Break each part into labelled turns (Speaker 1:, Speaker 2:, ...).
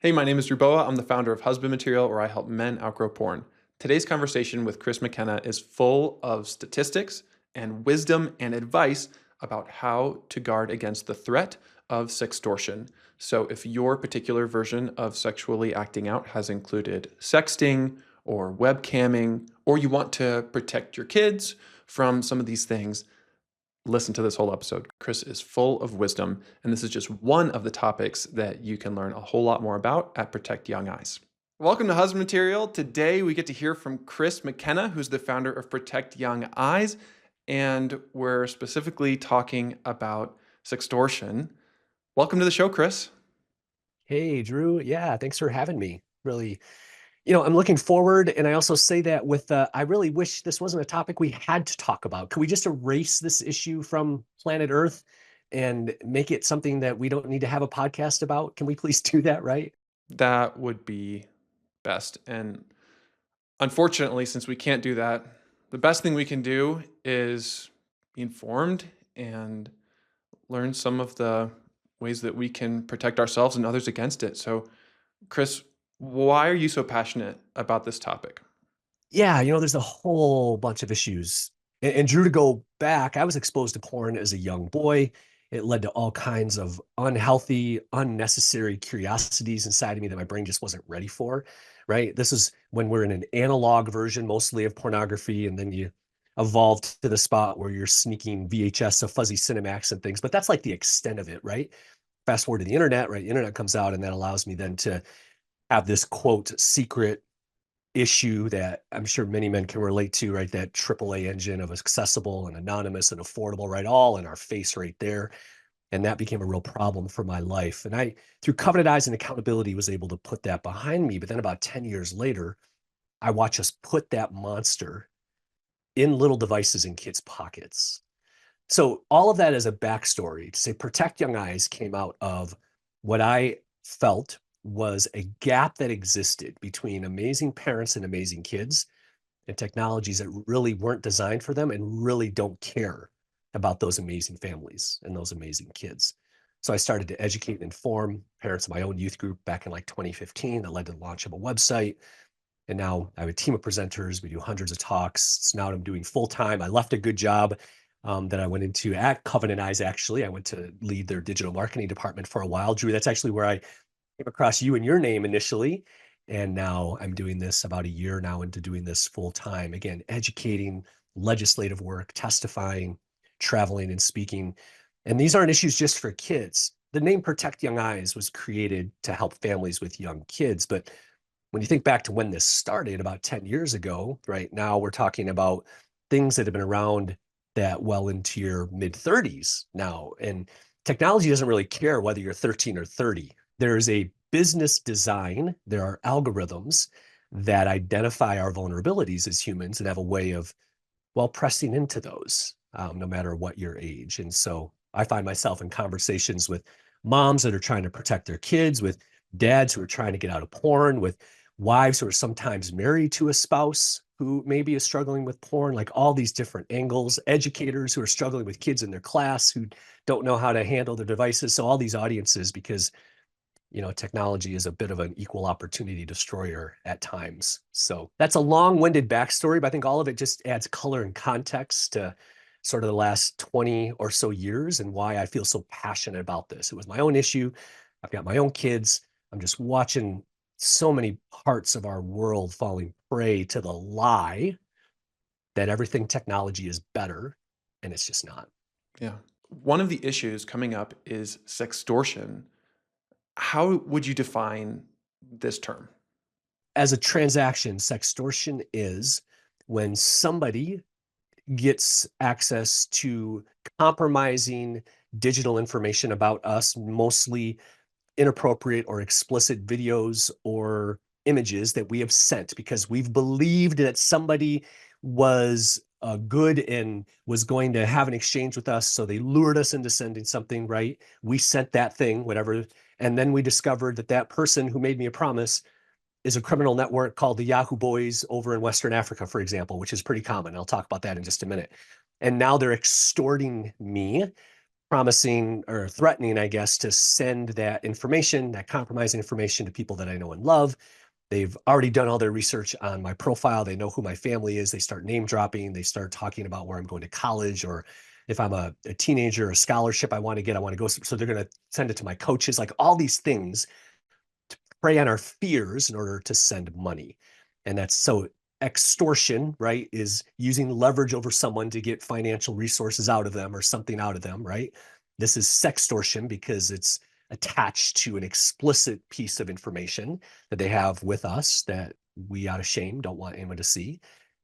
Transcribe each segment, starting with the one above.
Speaker 1: Hey, my name is Ruboa. I'm the founder of Husband Material, where I help men outgrow porn. Today's conversation with Chris McKenna is full of statistics and wisdom and advice about how to guard against the threat of sextortion. So, if your particular version of sexually acting out has included sexting or webcamming, or you want to protect your kids from some of these things, listen to this whole episode. Chris is full of wisdom, and this is just one of the topics that you can learn a whole lot more about at Protect Young Eyes. Welcome to Husband Material. Today we get to hear from Chris McKenna, who's the founder of Protect Young Eyes, and we're specifically talking about sextortion. Welcome to the show, Chris.
Speaker 2: Hey, Drew. Yeah, thanks for having me. Really, I'm looking forward. And I also say that with, I really wish this wasn't a topic we had to talk about. Could we just erase this issue from planet Earth and make it something that we don't need to have a podcast about? Can we please do that, right?
Speaker 1: That would be best. And unfortunately, since we can't do that, the best thing we can do is be informed and learn some of the ways that we can protect ourselves and others against it. So, Chris, why are you so passionate about this topic?
Speaker 2: Yeah, there's a whole bunch of issues. And Drew, to go back, I was exposed to porn as a young boy. It led to all kinds of unhealthy, unnecessary curiosities inside of me that my brain just wasn't ready for, right? This is when we're in an analog version mostly of pornography, and then you evolve to the spot where you're sneaking VHS of fuzzy Cinemax and things. But that's like the extent of it, right? Fast forward to the internet, right? The internet comes out, and that allows me then to have this quote secret issue that I'm sure many men can relate to, right? That AAA engine of accessible and anonymous and affordable, right? All in our face right there. And that became a real problem for my life. And I, through covenant eyes and accountability, was able to put that behind me. But then about 10 years later, I watched us put that monster in little devices in kids' pockets. So all of that as a backstory to say Protect Young Eyes came out of what I felt was a gap that existed between amazing parents and amazing kids and technologies that really weren't designed for them and really don't care about those amazing families and those amazing kids. So I started to educate and inform parents of my own youth group back in like 2015. That led to the launch of a website. And now I have a team of presenters. We do hundreds of talks. It's now what I'm doing full time. I left a good job that I went into at Covenant Eyes, actually. I went to lead their digital marketing department for a while. Drew, that's actually where I came across you and your name initially. And now I'm doing this about a year now into doing this full time. Again, educating, legislative work, testifying, traveling, and speaking. And these aren't issues just for kids. The name Protect Young Eyes was created to help families with young kids. But when you think back to when this started about 10 years ago, right now we're talking about things that have been around that well into your mid 30s now. And technology doesn't really care whether you're 13 or 30. There is a business design, there are algorithms that identify our vulnerabilities as humans and have a way of, well, pressing into those, no matter what your age. And so I find myself in conversations with moms that are trying to protect their kids, with dads who are trying to get out of porn, with wives who are sometimes married to a spouse who maybe is struggling with porn, like all these different angles, educators who are struggling with kids in their class who don't know how to handle their devices. So all these audiences, because technology is a bit of an equal opportunity destroyer at times. So that's a long-winded backstory, but I think all of it just adds color and context to sort of the last 20 or so years and why I feel so passionate about this. It was my own issue. I've got my own kids. I'm just watching so many parts of our world falling prey to the lie that everything technology is better, and it's just not.
Speaker 1: Yeah. One of the issues coming up is sextortion. How would you define this term?
Speaker 2: As a transaction, sextortion is when somebody gets access to compromising digital information about us, mostly inappropriate or explicit videos or images that we have sent because we've believed that somebody was good and was going to have an exchange with us. So they lured us into sending something, right? We sent that thing, whatever. And then we discovered that that person who made me a promise is a criminal network called the Yahoo Boys over in Western Africa, for example, which is pretty common. I'll talk about that in just a minute. And now they're extorting me promising or threatening, I guess, to send that information, that compromising information to people that I know and love. They've already done all their research on my profile. They know who my family is. They start name dropping. They start talking about where I'm going to college, or if I'm a teenager, a scholarship I want to get, I want to go. So they're going to send it to my coaches, like all these things to prey on our fears in order to send money. And that's so extortion, right, is using leverage over someone to get financial resources out of them or something out of them, right? This is sextortion because it's attached to an explicit piece of information that they have with us that we, out of shame, don't want anyone to see.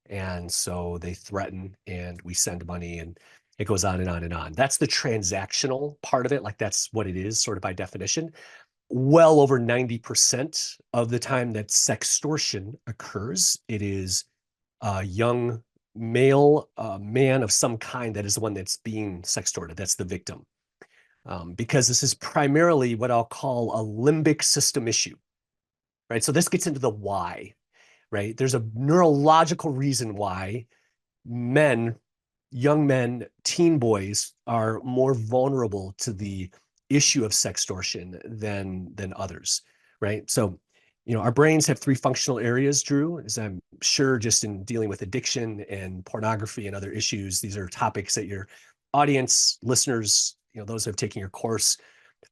Speaker 2: And so they threaten and we send money, and it goes on and on and on. That's the transactional part of it. Like, that's what it is, sort of by definition. Well over 90% of the time that sextortion occurs, it is a young male man of some kind that is the one that's being sextorted. That's the victim. Because this is primarily what I'll call a limbic system issue, right? So this gets into the why, right? There's a neurological reason why men, young men, teen boys are more vulnerable to the issue of sextortion than others, right? So, our brains have three functional areas, Drew, as I'm sure just in dealing with addiction and pornography and other issues, these are topics that your audience, listeners, those who have taken your course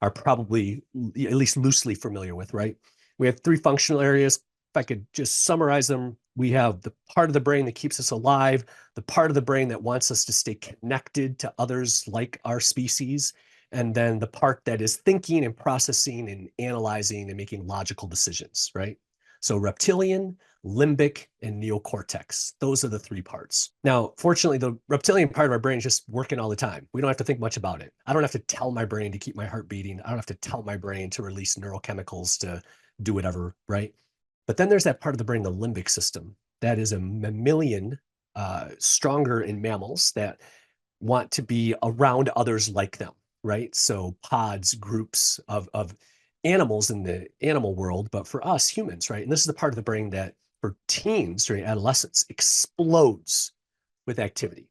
Speaker 2: are probably at least loosely familiar with, right? We have three functional areas. If I could just summarize them, we have the part of the brain that keeps us alive, the part of the brain that wants us to stay connected to others like our species, and then the part that is thinking and processing and analyzing and making logical decisions, right? So reptilian, limbic, and neocortex. Those are the three parts. Now, fortunately, the reptilian part of our brain is just working all the time. We don't have to think much about it. I don't have to tell my brain to keep my heart beating. I don't have to tell my brain to release neurochemicals to do whatever, right? But then there's that part of the brain, the limbic system, that is a mammalian, stronger in mammals that want to be around others like them, right? So pods, groups of animals in the animal world, but for us humans, right? And this is the part of the brain that for teens during adolescence explodes with activity,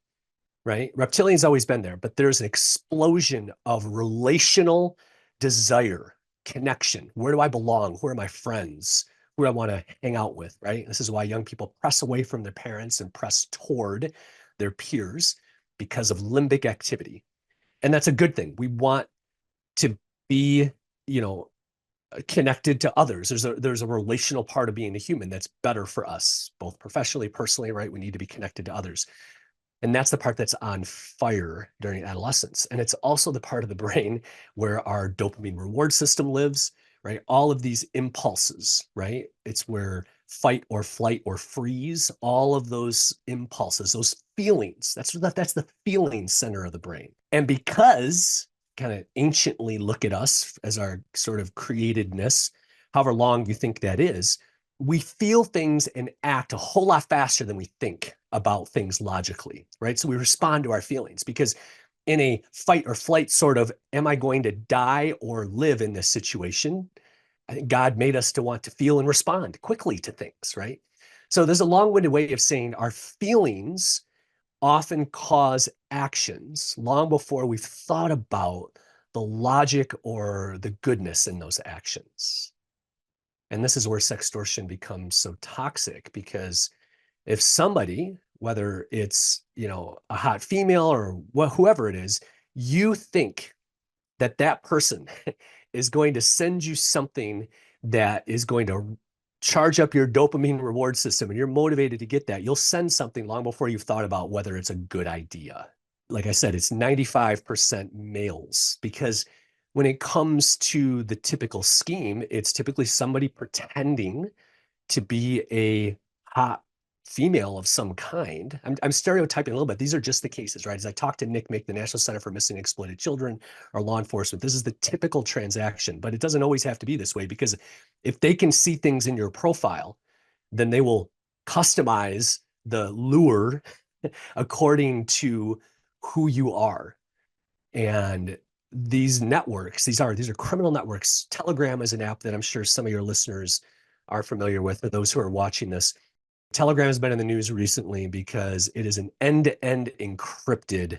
Speaker 2: right? Reptilian's always been there, but there's an explosion of relational desire, connection. Where do I belong? Who are my friends? Who do I want to hang out with, right? This is why young people press away from their parents and press toward their peers because of limbic activity. And that's a good thing. We want to be, connected to others. There's a relational part of being a human that's better for us, both professionally, personally, right? We need to be connected to others. And that's the part that's on fire during adolescence. And it's also the part of the brain where our dopamine reward system lives, right? All of these impulses, right? It's where fight or flight or freeze, all of those impulses, those feelings, that's the feeling center of the brain. And because kind of anciently look at us as our sort of createdness, however long you think that is, we feel things and act a whole lot faster than we think about things logically, right? So we respond to our feelings because in a fight or flight sort of, am I going to die or live in this situation? I think God made us to want to feel and respond quickly to things, right? So there's a long-winded way of saying our feelings often cause actions long before we've thought about the logic or the goodness in those actions. And this is where sextortion becomes so toxic, because if somebody, whether it's, a hot female or whoever it is, you think that that person is going to send you something that is going to charge up your dopamine reward system and you're motivated to get that, you'll send something long before you've thought about whether it's a good idea. Like I said, it's 95% males, because when it comes to the typical scheme, it's typically somebody pretending to be a hot female of some kind. I'm stereotyping a little bit. These are just the cases, right? As I talked to Nick Mick, the National Center for Missing and Exploited Children, or law enforcement, this is the typical transaction, but it doesn't always have to be this way, because if they can see things in your profile, then they will customize the lure according to who you are. And these networks, these are criminal networks. Telegram is an app that I'm sure some of your listeners are familiar with, or those who are watching this. Telegram has been in the news recently because it is an end-to-end encrypted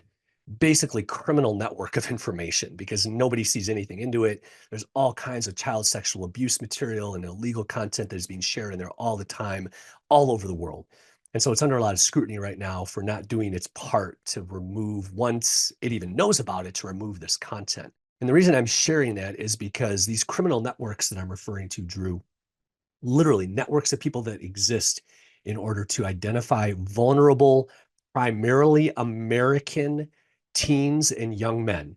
Speaker 2: basically criminal network of information because nobody sees anything into it. There's all kinds of child sexual abuse material and illegal content that is being shared in there all the time, all over the world. And so it's under a lot of scrutiny right now for not doing its part to remove, once it even knows about it, to remove this content. And the reason I'm sharing that is because these criminal networks that I'm referring to, Drew, literally networks of people that exist in order to identify vulnerable, primarily American teens and young men,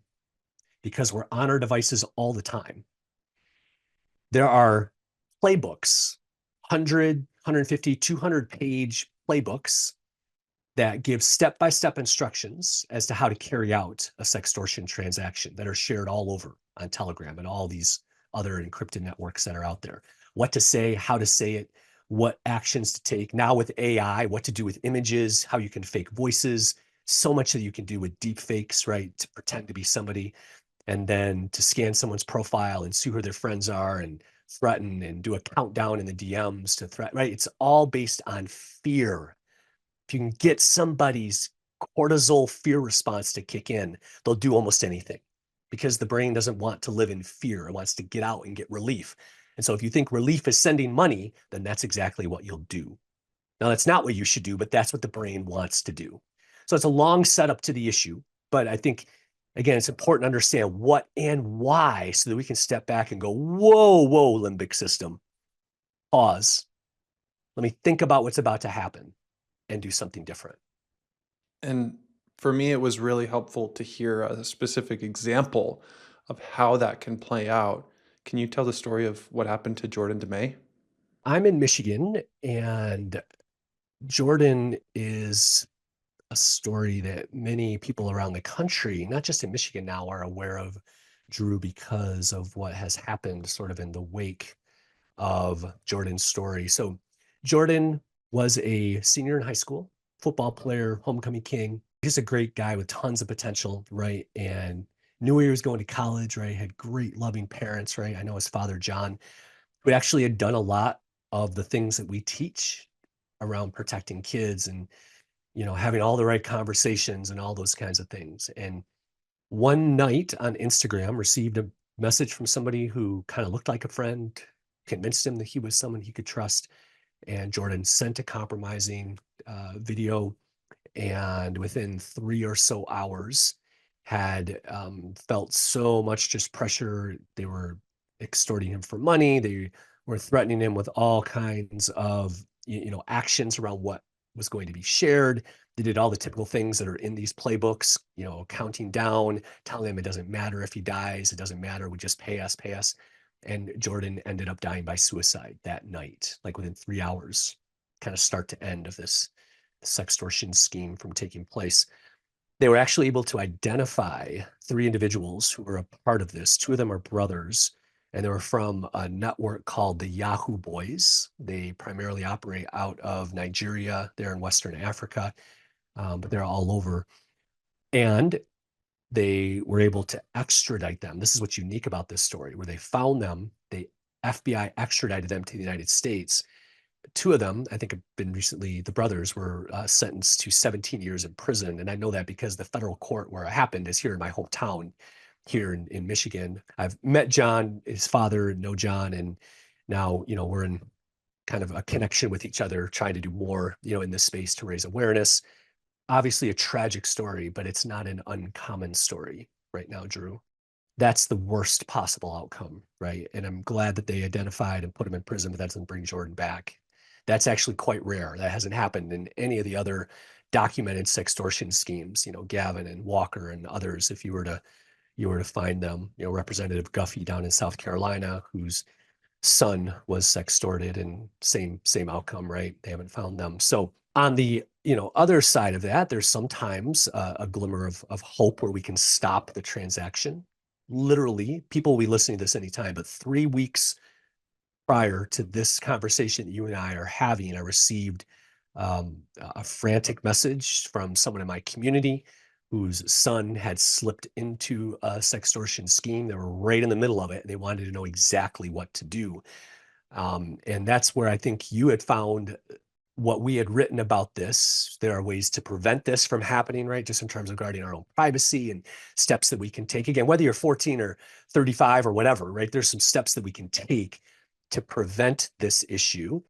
Speaker 2: because we're on our devices all the time. There are playbooks, 100, 150, 200-page playbooks that give step-by-step instructions as to how to carry out a sextortion transaction that are shared all over on Telegram and all these other encrypted networks that are out there. What to say, how to say it, what actions to take. Now with AI, what to do with images, how you can fake voices, so much that you can do with deep fakes, right? To pretend to be somebody and then to scan someone's profile and see who their friends are and threaten and do a countdown in the DMs to threat, right? It's all based on fear. If you can get somebody's cortisol fear response to kick in, they'll do almost anything because the brain doesn't want to live in fear. It wants to get out and get relief. And so if you think relief is sending money, then that's exactly what you'll do. Now, that's not what you should do, but that's what the brain wants to do. So it's a long setup to the issue. But I think, again, it's important to understand what and why so that we can step back and go, whoa, whoa, limbic system, pause. Let me think about what's about to happen and do something different.
Speaker 1: And for me, it was really helpful to hear a specific example of how that can play out. Can you tell the story of what happened to Jordan DeMay?
Speaker 2: I'm in Michigan, and Jordan is a story that many people around the country, not just in Michigan now, are aware of, Drew, because of what has happened sort of in the wake of Jordan's story. So Jordan was a senior in high school, football player, homecoming king. He's a great guy with tons of potential, right? And knew he was going to college, right? Had great loving parents, right? I know his father, John, who actually had done a lot of the things that we teach around protecting kids and, having all the right conversations and all those kinds of things. And one night on Instagram, received a message from somebody who kind of looked like a friend, convinced him that he was someone he could trust. And Jordan sent a compromising video, and within 3 or so hours had felt so much just pressure. They were extorting him for money. They were threatening him with all kinds of actions around what was going to be shared. They did all the typical things that are in these playbooks, counting down, telling him it doesn't matter if he dies, it doesn't matter, we just pay us, pay us. And Jordan ended up dying by suicide that night, like within 3 hours, kind of start to end of this sextortion scheme from taking place. They were actually able to identify 3 individuals who were a part of this. 2 of them are brothers, and they were from a network called the Yahoo Boys. They primarily operate out of Nigeria. They're in Western Africa, but they're all over. And they were able to extradite them. This is what's unique about this story, where they found them, they FBI extradited them to the United States. 2 of them, I think, have been recently, the brothers were sentenced to 17 years in prison. And I know that because the federal court where it happened is here in my hometown, here in Michigan. I've met John, his father, know John, and now, we're in kind of a connection with each other, trying to do more, in this space to raise awareness. Obviously a tragic story, but it's not an uncommon story right now, Drew. That's the worst possible outcome, right? And I'm glad that they identified and put him in prison, but that doesn't bring Jordan back. That's actually quite rare. That hasn't happened in any of the other documented sextortion schemes, Gavin and Walker and others. If you were to find them, Representative Guffey down in South Carolina, whose son was sextorted, and same outcome, right? They haven't found them. So on the other side of that, there's sometimes a glimmer of hope where we can stop the transaction. Literally, people will be listening to this anytime, but 3 weeks prior to this conversation that you and I are having, I received a frantic message from someone in my community whose son had slipped into a sextortion scheme. They were right in the middle of it. They wanted to know exactly what to do. And that's where I think you had found what we had written about this. There are ways to prevent this from happening, right? Just in terms of guarding our own privacy and steps that we can take. Again, whether you're 14 or 35 or whatever, right? There's some steps that we can take to prevent this issue.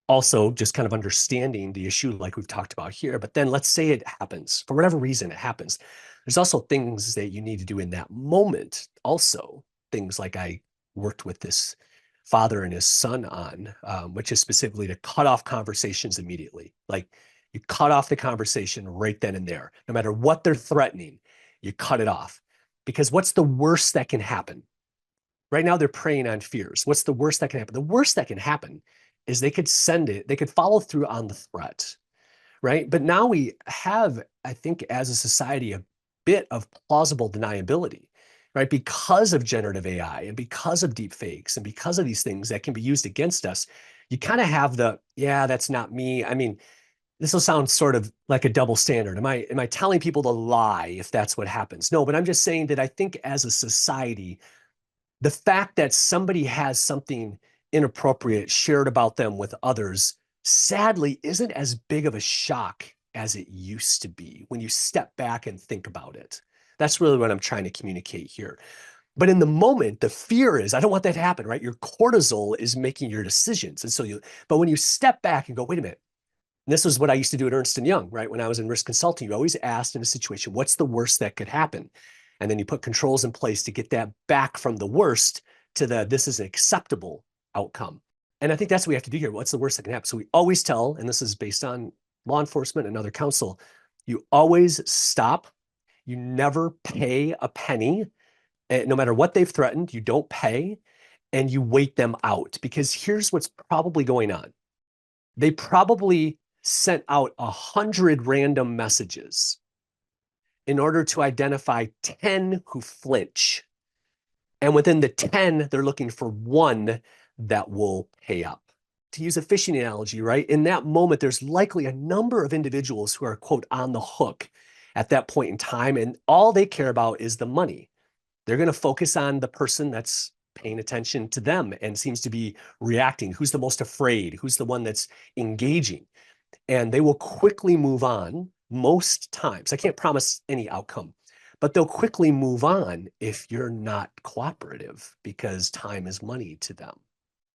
Speaker 2: Also, just kind of understanding the issue like we've talked about here. But then let's say it happens. For whatever reason it happens. There's also things that you need to do in that moment. Also, things like I worked with this father and his son on, which is specifically to cut off conversations immediately. Like you cut off the conversation right then and there. No matter what they're threatening, you cut it off. Because what's the worst that can happen? Right now, they're preying on fears. What's the worst that can happen? The worst that can happen is they could they could follow through on the threat, right? But now we have, I think, as a society, a bit of plausible deniability, right? Because of generative AI and because of deep fakes and because of these things that can be used against us, you kind of have yeah, that's not me. I mean, this will sound sort of like a double standard. Am I telling people to lie if that's what happens? No, but I'm just saying that I think as a society, the fact that somebody has something inappropriate shared about them with others sadly isn't as big of a shock as it used to be when you step back and think about it. That's really what I'm trying to communicate here. But in the moment, the fear is, I don't want that to happen, right? Your cortisol is making your decisions. And so but when you step back and go, wait a minute, and this was what I used to do at Ernst & Young, right? When I was in risk consulting, you always asked in a situation, what's the worst that could happen? And then you put controls in place to get that back from the worst to this is an acceptable outcome. And I think that's what we have to do here. What's the worst that can happen? So we always tell, and this is based on law enforcement and other counsel, you always stop. You never pay a penny. No matter what they've threatened, you don't pay and you wait them out, because here's what's probably going on. They probably sent out 100 random messages in order to identify 10 who flinch. And within the 10, they're looking for one that will pay up. To use a fishing analogy, right? In that moment, there's likely a number of individuals who are, quote, on the hook at that point in time. And all they care about is the money. They're going to focus on the person that's paying attention to them and seems to be reacting. Who's the most afraid? Who's the one that's engaging? And they will quickly move on most times. I can't promise any outcome, but they'll quickly move on if you're not cooperative, because time is money to them.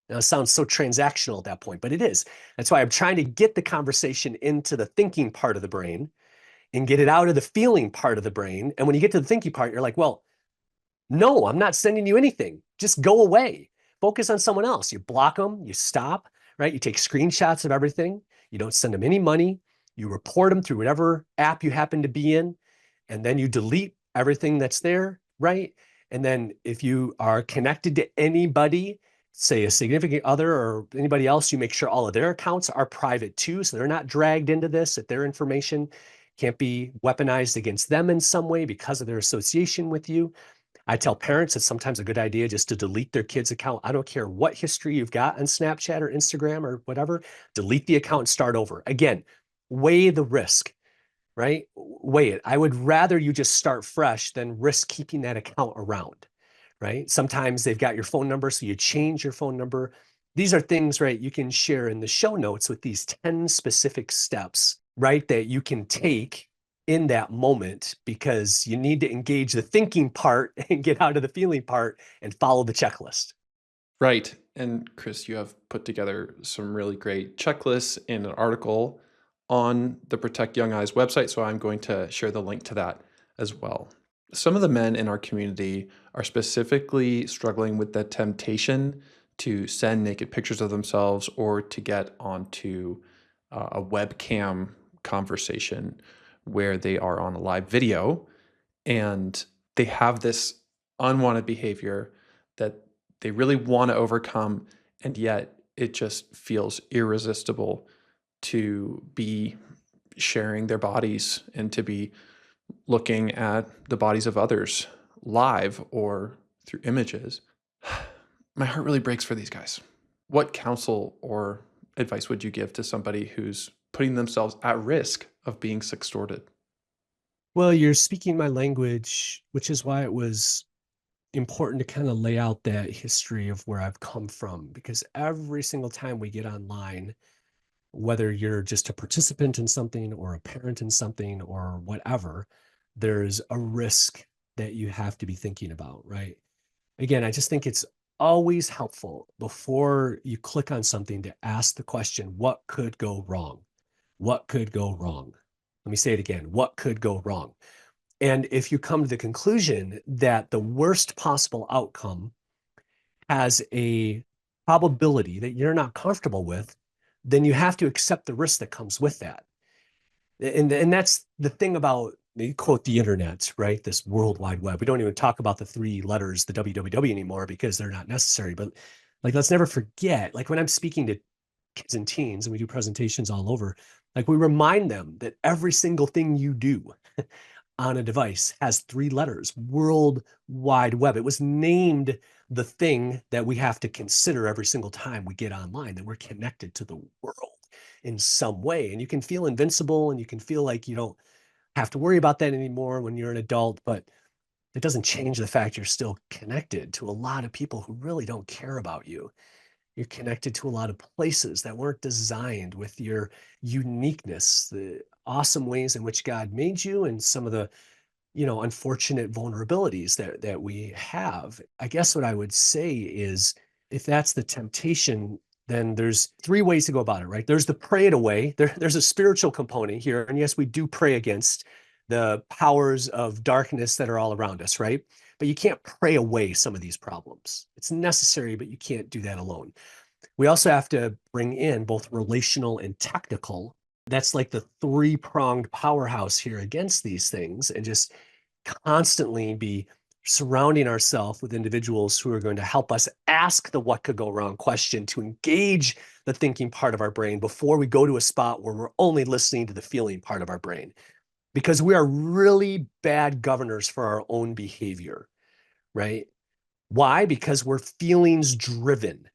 Speaker 2: Now, it sounds so transactional at that point, but it is. That's why I'm trying to get the conversation into the thinking part of the brain and get it out of the feeling part of the brain. And when you get to the thinking part, you're like, well, no, I'm not sending you anything. Just go away. Focus on someone else. You block them, you stop, right? You take screenshots of everything. You don't send them any money. You report them through whatever app you happen to be in, and then you delete everything that's there, right? And then if you are connected to anybody, say a significant other or anybody else, you make sure all of their accounts are private too, so they're not dragged into this, that their information can't be weaponized against them in some way because of their association with you. I tell parents it's sometimes a good idea just to delete their kid's account. I don't care what history you've got on Snapchat or Instagram or whatever, delete the account and start over. Again, weigh the risk, right? Weigh it. I would rather you just start fresh than risk keeping that account around, right? Sometimes they've got your phone number, so you change your phone number. These are things, right, you can share in the show notes with these 10 specific steps, right, that you can take in that moment, because you need to engage the thinking part and get out of the feeling part and follow the checklist.
Speaker 1: Right. And Chris, you have put together some really great checklists in an article on the Protect Young Eyes website. So I'm going to share the link to that as well. Some of the men in our community are specifically struggling with the temptation to send naked pictures of themselves or to get onto a webcam conversation where they are on a live video and they have this unwanted behavior that they really want to overcome, and yet it just feels irresistible to be sharing their bodies and to be looking at the bodies of others live or through images. My heart really breaks for these guys. What counsel or advice would you give to somebody who's putting themselves at risk of being sextorted?
Speaker 2: Well, you're speaking my language, which is why it was important to kind of lay out that history of where I've come from, because every single time we get online, whether you're just a participant in something or a parent in something or whatever, there's a risk that you have to be thinking about, right? Again, I just think it's always helpful before you click on something to ask the question, what could go wrong? What could go wrong? Let me say it again. What could go wrong? And if you come to the conclusion that the worst possible outcome has a probability that you're not comfortable with, then you have to accept the risk that comes with that. And that's the thing about, you quote the internet, right? This World Wide Web. We don't even talk about the three letters, the www anymore, because they're not necessary. But like, let's never forget, like when I'm speaking to kids and teens and we do presentations all over, like we remind them that every single thing you do on a device has three letters, World Wide Web. It was named the thing that we have to consider every single time we get online, that we're connected to the world in some way. And you can feel invincible and you can feel like you don't have to worry about that anymore when you're an adult, but it doesn't change the fact you're still connected to a lot of people who really don't care about you. You're connected to a lot of places that weren't designed with your uniqueness, the awesome ways in which God made you, and some of the unfortunate vulnerabilities that we have. I guess what I would say is, if that's the temptation, then there's three ways to go about it, right? There's the pray it away. There's a spiritual component here. And yes, we do pray against the powers of darkness that are all around us, right? But you can't pray away some of these problems. It's necessary, but you can't do that alone. We also have to bring in both relational and technical. That's like the three-pronged powerhouse here against these things, and just constantly be surrounding ourselves with individuals who are going to help us ask the what could go wrong question, to engage the thinking part of our brain before we go to a spot where we're only listening to the feeling part of our brain. Because we are really bad governors for our own behavior, right? Why? Because we're feelings driven.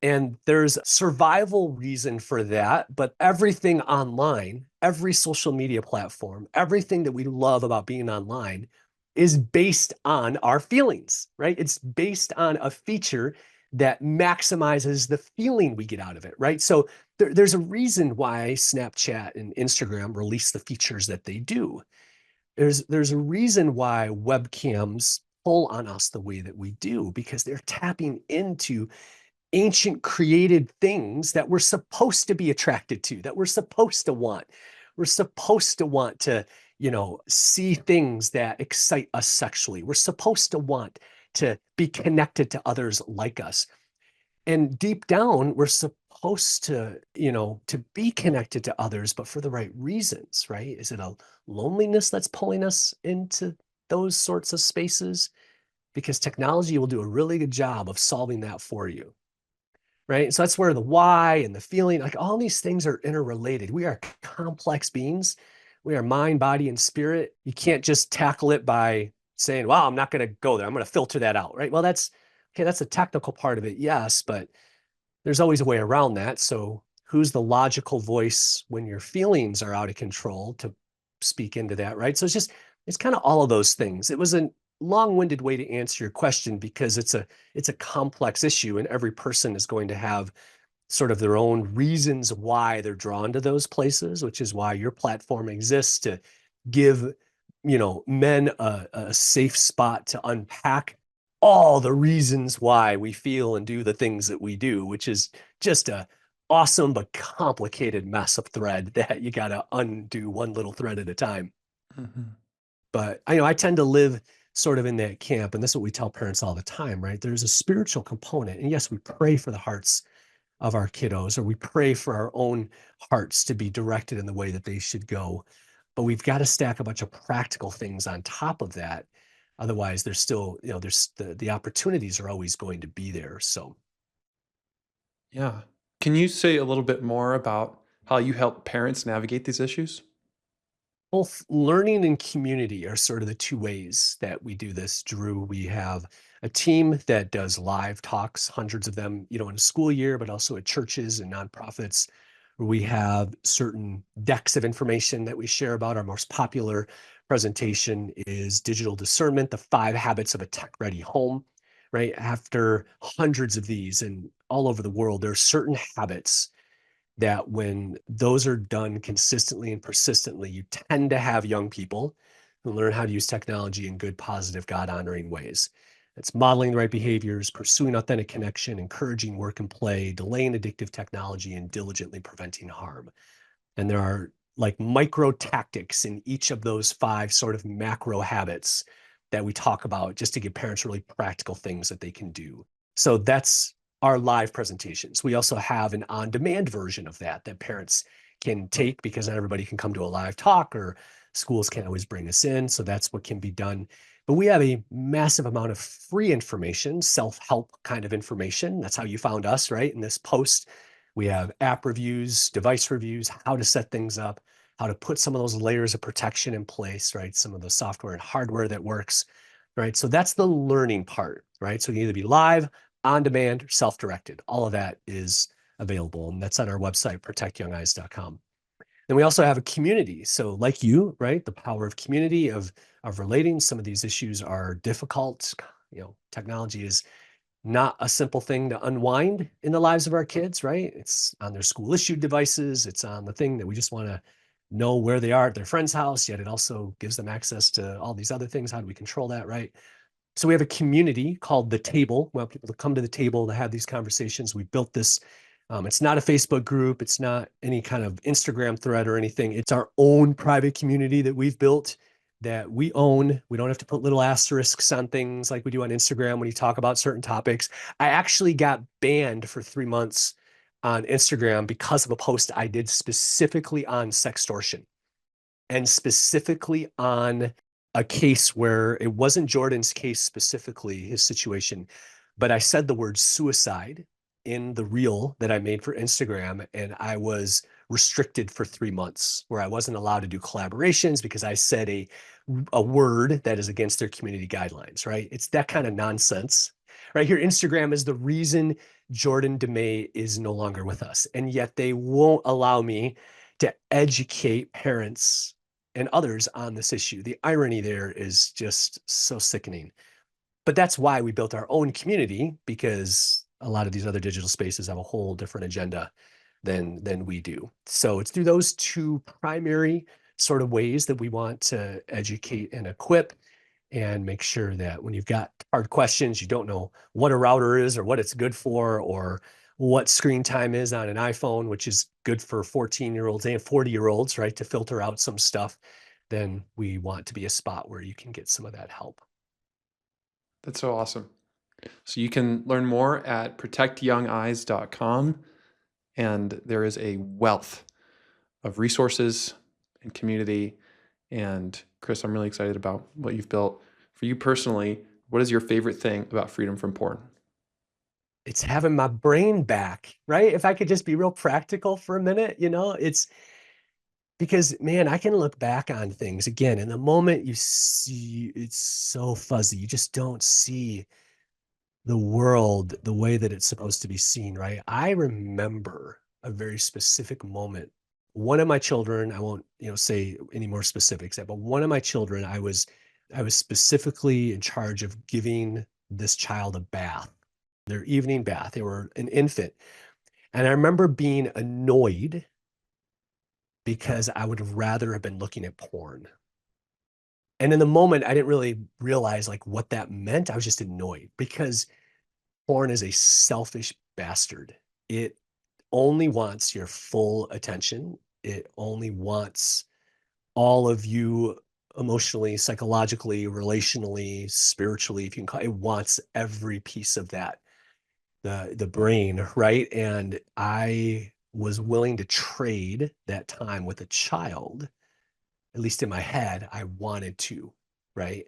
Speaker 2: And there's survival reason for that, but everything online, every social media platform, everything that we love about being online is based on our feelings, right? It's based on a feature that maximizes the feeling we get out of it, right? So there's a reason why Snapchat and Instagram release the features that they do. There's a reason why webcams pull on us the way that we do, because they're tapping into ancient created things that we're supposed to be attracted to, that we're supposed to want. We're supposed to want to, see things that excite us sexually. We're supposed to want to be connected to others like us. And deep down, we're supposed to, to be connected to others, but for the right reasons, right? Is it a loneliness that's pulling us into those sorts of spaces? Because technology will do a really good job of solving that for you, right? So that's where the why and the feeling, like all these things are interrelated. We are complex beings. We are mind, body, and spirit. You can't just tackle it by saying, well, I'm not going to go there. I'm going to filter that out, right? Well, that's okay. That's a technical part of it. Yes, but there's always a way around that. So who's the logical voice when your feelings are out of control to speak into that, right? So it's kind of all of those things. It was a long-winded way to answer your question, because it's a complex issue, and every person is going to have sort of their own reasons why they're drawn to those places, which is why your platform exists, to give men a safe spot to unpack all the reasons why we feel and do the things that we do, which is just a awesome but complicated mess of thread that you got to undo one little thread at a time.
Speaker 1: Mhm.
Speaker 2: But I tend to live sort of in that camp, and this is what we tell parents all the time, right? There's a spiritual component, and yes, we pray for the hearts of our kiddos, or we pray for our own hearts to be directed in the way that they should go. But we've got to stack a bunch of practical things on top of that. Otherwise, there's still, there's the opportunities are always going to be there. So
Speaker 1: Yeah. Can you say a little bit more about how you help parents navigate these issues?
Speaker 2: both learning and community are sort of the two ways that we do this, Drew. We have a team that does live talks, hundreds of them, in a school year, but also at churches and nonprofits. We have certain decks of information that we share about. Our most popular presentation is Digital Discernment, the 5 Habits of a Tech-Ready Home, right? After hundreds of these and all over the world, there are certain habits that when those are done consistently and persistently, you tend to have young people who learn how to use technology in good, positive, God-honoring ways. It's modeling the right behaviors, pursuing authentic connection, encouraging work and play, delaying addictive technology, and diligently preventing harm. And there are like micro tactics in each of those five sort of macro habits that we talk about just to give parents really practical things that they can do. So that's our live presentations. We also have an on-demand version of that that parents can take because not everybody can come to a live talk or schools can't always bring us in. So that's what can be done. But we have a massive amount of free information, self-help kind of information. That's how you found us, right? In this post, we have app reviews, device reviews, how to set things up, how to put some of those layers of protection in place, right? Some of the software and hardware that works, right? So that's the learning part, right? So it can either be live, on demand, or self-directed. All of that is available. And that's on our website, protectyoungeyes.com. Then we also have a community. So like you, right? The power of community, of relating. Some of these issues are difficult. Technology is not a simple thing to unwind in the lives of our kids, right? It's on their school issued devices. It's on the thing that we just want to know where they are at their friend's house, yet it also gives them access to all these other things. How do we control that, right? So we have a community called The Table. We want people to come to the table to have these conversations. We built this. It's not a Facebook group. It's not any kind of Instagram thread or anything. It's our own private community that we've built that we own. We don't have to put little asterisks on things like we do on Instagram when you talk about certain topics. I actually got banned for 3 months on Instagram because of a post I did specifically on sextortion and specifically on a case where it wasn't Jordan's case specifically, his situation, but I said the word suicide in the reel that I made for Instagram, and I was restricted for 3 months where I wasn't allowed to do collaborations because I said a word that is against their community guidelines, right? It's that kind of nonsense. Right here, Instagram is the reason Jordan DeMay is no longer with us. And yet they won't allow me to educate parents and others on this issue. The irony there is just so sickening. But that's why we built our own community, because a lot of these other digital spaces have a whole different agenda than we do. So it's through those two primary sort of ways that we want to educate and equip and make sure that when you've got hard questions, you don't know what a router is or what it's good for, or what screen time is on an iPhone, which is good for 14-year-olds and 40-year-olds, right, to filter out some stuff, then we want to be a spot where you can get some of that help.
Speaker 1: That's so awesome. So you can learn more at protectyoungeyes.com, and there is a wealth of resources and community. And Chris, I'm really excited about what you've built. For you personally, what is your favorite thing about freedom from porn?
Speaker 2: It's having my brain back, right? If I could just be real practical for a minute, it's because, man, I can look back on things again in the moment you see it's so fuzzy. You just don't see the world the way that it's supposed to be seen, right? I remember a very specific moment. One of my children, I won't, say any more specifics, but one of my children, I was specifically in charge of giving this child a bath, their evening bath. They were an infant. And I remember being annoyed because I would have rather have been looking at porn. And in the moment, I didn't really realize like what that meant. I was just annoyed because porn is a selfish bastard. It only wants your full attention. It only wants all of you emotionally, psychologically, relationally, spiritually, if you can call it. It wants every piece of that, the brain, right? And I was willing to trade that time with a child, at least in my head, I wanted to, right?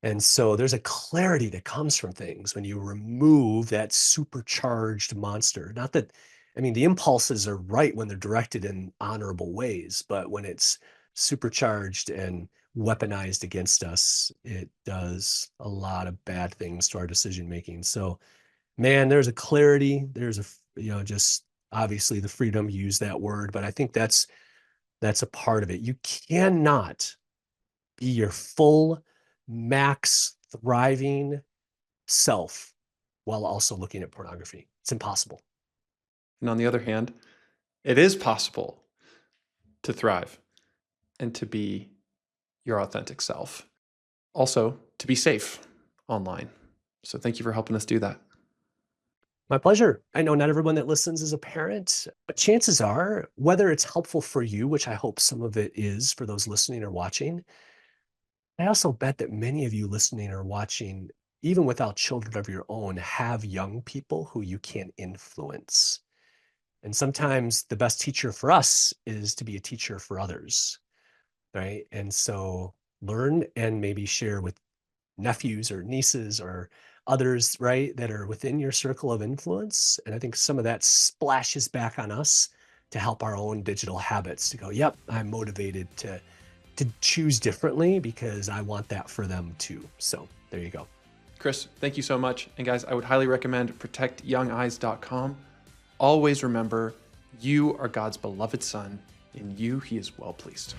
Speaker 2: And so there's a clarity that comes from things when you remove that supercharged monster. Not that, I mean, the impulses are right when they're directed in honorable ways, but when it's supercharged and weaponized against us, it does a lot of bad things to our decision making. So, man, there's a clarity. There's just obviously the freedom to use that word, but I think that's a part of it. You cannot be your full max thriving self while also looking at pornography. It's impossible.
Speaker 1: And on the other hand, It is possible to thrive and to be your authentic self. Also, to be safe online. So thank you for helping us do that.
Speaker 2: My pleasure. I know not everyone that listens is a parent, but chances are, whether it's helpful for you, which I hope some of it is for those listening or watching, I also bet that many of you listening or watching, even without children of your own, have young people who you can influence. And sometimes the best teacher for us is to be a teacher for others, right? And so learn and maybe share with nephews or nieces or others, right, that are within your circle of influence. And I think some of that splashes back on us to help our own digital habits to go, yep, I'm motivated to choose differently because I want that for them too. So there you go.
Speaker 1: Chris, thank you so much. And guys, I would highly recommend protectyoungeyes.com. Always remember, you are God's beloved son. In you, he is well pleased.